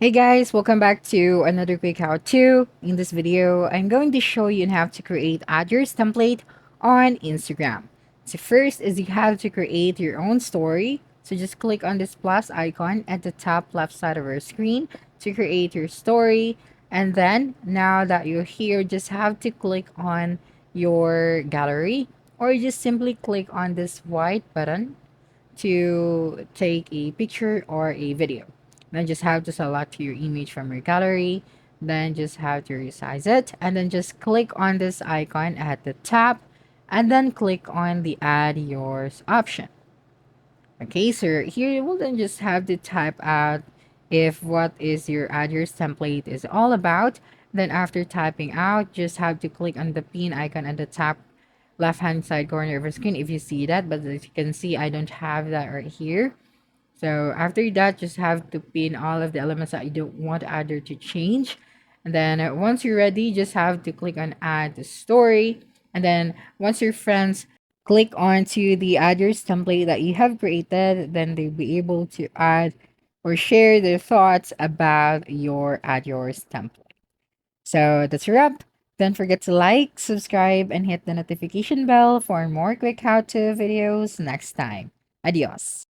Hey guys, welcome back to another quick how-to. In this video, I'm going to show you how to create Addyours template on Instagram. So first is you have to create your own story. So just click on this plus icon at the top left side of our screen to create your story. And then now that you're here, just have to click on your gallery or just simply click on this white button to take a picture or a video. Then just have to select your image from your gallery. Then just have to resize it. And then just click on this icon at the top. And then click on the add yours option. Okay, so here you will then just have to type out if what is your add yours template is all about. Then after typing out, just have to click on the pin icon at the top left hand side corner of your screen if you see that. But as you can see, I don't have that right here. So after that, just have to pin all of the elements that you don't want Adder to change. And then once you're ready, just have to click on add the story. And then once your friends click onto the add yours template that you have created, then they'll be able to add or share their thoughts about your add yours template. So that's a wrap. Don't forget to like, subscribe, and hit the notification bell for more quick how-to videos next time. Adios.